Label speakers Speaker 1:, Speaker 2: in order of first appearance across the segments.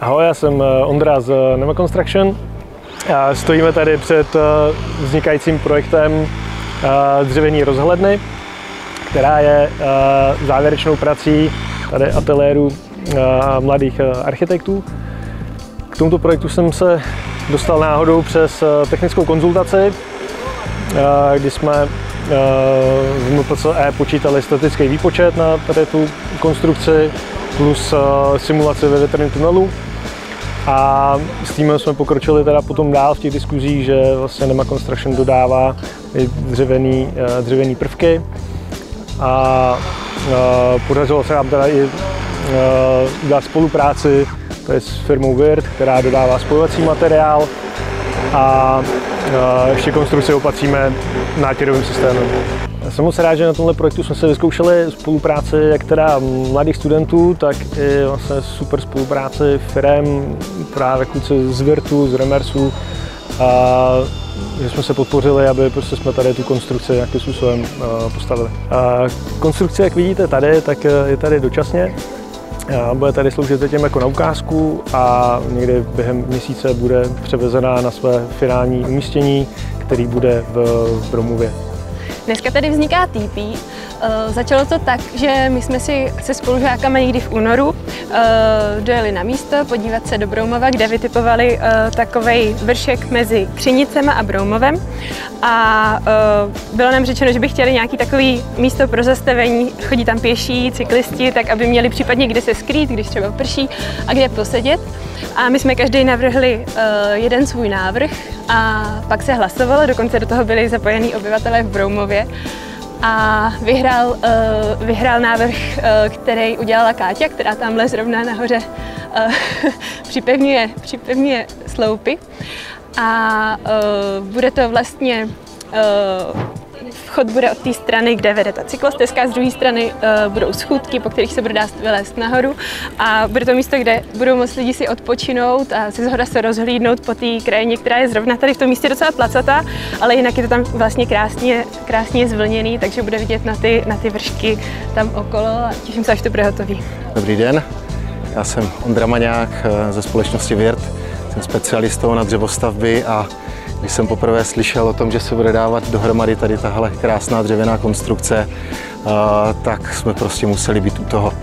Speaker 1: Ahoj, já jsem Ondra z Nema Construction. Stojíme tady před vznikajícím projektem dřevěné rozhledny, která je závěrečnou prací tady ateliéru mladých architektů. K tomuto projektu jsem se dostal náhodou přes technickou konzultaci, kdy jsme v MPCE počítali statický výpočet na tady tu konstrukci plus simulaci ve větrném tunelu. A s týmem jsme pokročili teda potom dál v těch diskuzích, že vlastně Nema Construction dodává dřevěný prvky a podařilo se nám teda i udělat spolupráci tady s firmou Wirt, která dodává spojovací materiál a ještě konstrukci opatříme nátěrovým systémem. Jsem moc rád, že na tomhle projektu jsme se vyzkoušeli spolupráci jak teda mladých studentů, tak i vlastně super spolupráci firem, právě kluci z Wirtu, z Remersu, a že jsme se podpořili, aby prostě jsme tady tu konstrukci nějakým způsobem postavili. Konstrukce, jak vidíte tady, tak je tady dočasně. Bude tady sloužit zatím jako na ukázku a někdy během měsíce bude převezená na své finální umístění, který bude v Bromově.
Speaker 2: Dneska tady vzniká TP. Začalo to tak, že my jsme si se spolužákama někdy v únoru dojeli na místo podívat se do Broumova, kde vytipovali takovej vršek mezi Křinicema a Broumovem. A bylo nám řečeno, že by chtěli nějaký takový místo pro zastavení, chodí tam pěší, cyklisti, tak aby měli případně kde se skrýt, když třeba prší a kde posedět. A my jsme každý navrhli jeden svůj návrh a pak se hlasovalo, dokonce do toho byli zapojení obyvatelé v Broumově. A vyhrál návrh, který udělala Káťa, která tamhle zrovna nahoře připevňuje sloupy. A bude to vlastně, vchod bude od té strany, kde vede ta cyklostezka, z druhé strany budou schůdky, po kterých se bude dát vylézt nahoru. A bude to místo, kde budou moct lidi si odpočinout a si zhoda se rozhlídnout po té krajině, která je zrovna tady v tom místě docela placatá, ale jinak je to tam vlastně krásně zvlněný, takže bude vidět na ty vršky tam okolo a těším se, až to bude hotový.
Speaker 3: Dobrý den, já jsem Ondra Maňák ze společnosti Wirt, jsem specialistou na dřevostavby a když jsem poprvé slyšel o tom, že se bude dávat dohromady tady tahle krásná dřevěná konstrukce, tak jsme prostě museli být u toho.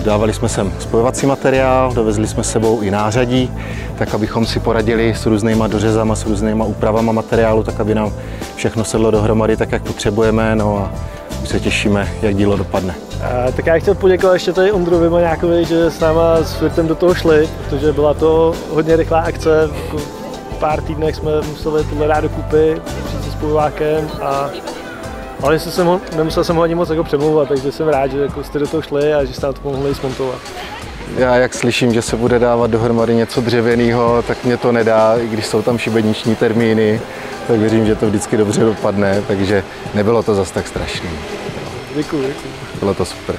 Speaker 3: Dávali jsme sem spojovací materiál, dovezli jsme s sebou i nářadí, tak abychom si poradili s různýma dořezama, s různýma úpravama materiálu, tak aby nám všechno sedlo dohromady tak, jak potřebujeme, no a už se těšíme, jak dílo dopadne.
Speaker 1: Tak já chtěl poděkovat ještě tady Ondrovi Maňákovi, že s náma s Wirtem do toho šli, protože byla to hodně rychlá akce. Pár týdnech jsme museli tohle dát dokupy, přijít se spojovákem a ale nemusel jsem ho ani moc jako přemlouvat, takže jsem rád, že jako jste do toho šli a že jste nám to pomohli smontovat.
Speaker 3: Já jak slyším, že se bude dávat dohromady něco dřevěného, tak mě to nedá, i když jsou tam šibeniční termíny, tak věřím, že to vždycky dobře dopadne, takže nebylo to zas tak strašný.
Speaker 1: Děkuji.
Speaker 3: Bylo to super.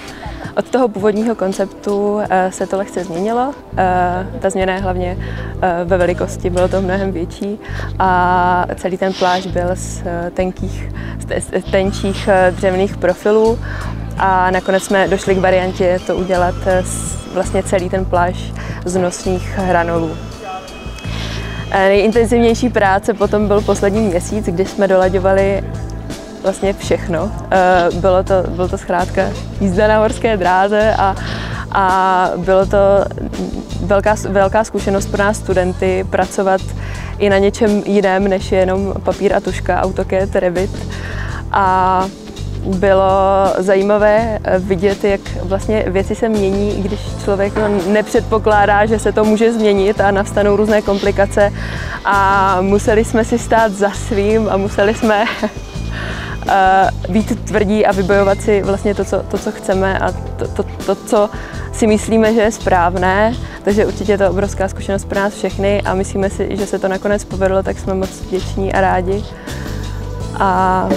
Speaker 4: Od toho původního konceptu se to lehce změnilo. Ta změna je hlavně ve velikosti, bylo to mnohem větší a celý ten plášť byl z tenčích dřevěných profilů a nakonec jsme došli k variantě to udělat vlastně celý ten plášť z nosných hranolů. Nejintenzivnější práce potom byl poslední měsíc, kdy jsme dolaďovali vlastně všechno. Bylo to zkrátka jízda na horské dráze a bylo to velká zkušenost pro nás studenty pracovat i na něčem jiném, než je jenom papír a tužka, AutoCAD, Revit. A bylo zajímavé vidět, jak vlastně věci se mění, když člověk nepředpokládá, že se to může změnit a navstanou různé komplikace a museli jsme si stát za svým a museli jsme být tvrdí a vybojovat si vlastně to, co chceme a to, co si myslíme, že je správné. Takže určitě je to obrovská zkušenost pro nás všechny a myslíme si, že se to nakonec povedlo, tak jsme moc vděční a rádi. A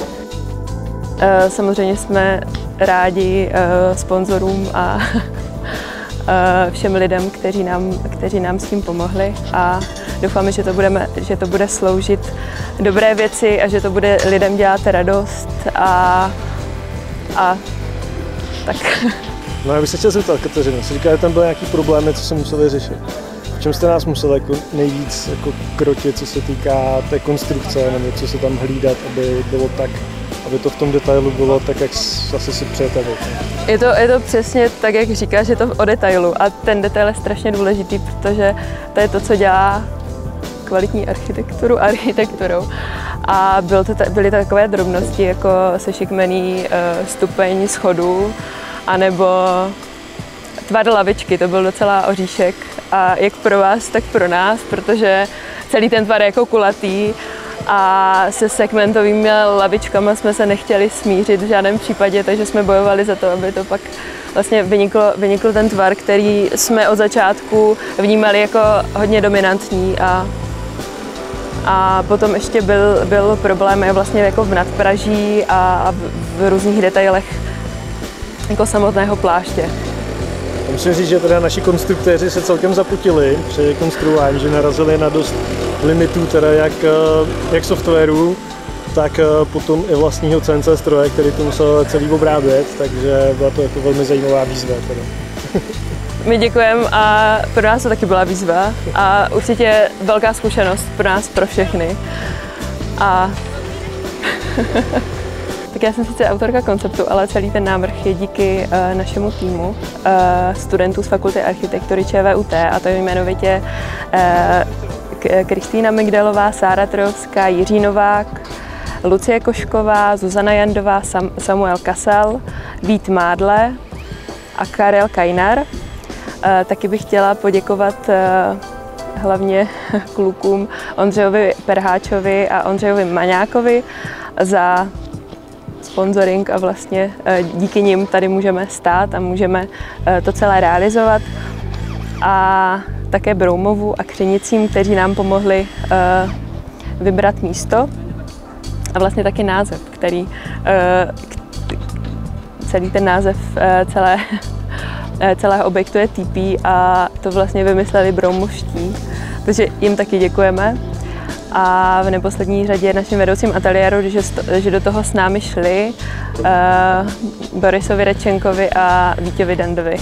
Speaker 4: samozřejmě jsme rádi sponzorům a všem lidem, kteří nám s tím pomohli a doufáme, že to bude sloužit dobré věci a že to bude lidem dělat radost a tak.
Speaker 1: No já bych se chtěl zeptat, Kateřino, jsi říkala, že tam byly nějaký problémy, co se museli řešit. v čem jste nás museli jako nejvíc jako krotit, co se týká té konstrukce, nebo co se tam hlídat, aby bylo tak, aby to v tom detailu bylo tak, jak asi si přejete vy?
Speaker 4: Je to přesně tak, jak říkáš, je to o detailu a ten detail je strašně důležitý, protože to je to, co dělá kvalitní architekturu architekturou. A byly to takové drobnosti, jako sešikmený stupeň schodu, anebo tvar lavičky, to byl docela oříšek. A jak pro vás, tak pro nás, protože celý ten tvar je jako kulatý a se segmentovými lavičkami jsme se nechtěli smířit v žádném případě, takže jsme bojovali za to, aby to pak vlastně vynikl ten tvar, který jsme od začátku vnímali jako hodně dominantní a potom ještě byl problém vlastně jako v nadpraží a v různých detailech jako samotného pláště.
Speaker 1: Musím říct, že teda naši konstruktéři se celkem zaputili při konstruování, že narazili na dost limitů, teda jak softwaru, tak potom i vlastního CNC stroje, který to musel celý obrábět, takže byla to jako velmi zajímavá výzva. Teda.
Speaker 4: My děkujeme a pro nás to taky byla výzva a určitě velká zkušenost pro nás, pro všechny. A tak já jsem sice autorka konceptu, ale celý ten návrh je díky našemu týmu studentů z Fakulty architektury ČVUT, a to je jmenovitě Kristýna Migdalová, Sára Trojovská, Jiří Novák, Lucie Košková, Zuzana Jandová, Samuel Kasal, Vít Mádle a Karel Kajnar. Taky bych chtěla poděkovat hlavně klukům Ondřejovi Perháčovi a Ondřejovi Maňákovi za sponsoring a vlastně díky nim tady můžeme stát a můžeme to celé realizovat. A také Broumovu a Křenicím, kteří nám pomohli vybrat místo a vlastně taky název, který celý ten název celého objektu je TP a to vlastně vymysleli Broumovští, takže jim taky děkujeme. A v neposlední řadě našim vedoucím ateliéru, že do toho s námi šli, Borisovi Rečenkovi a Vítěvi Dandovi.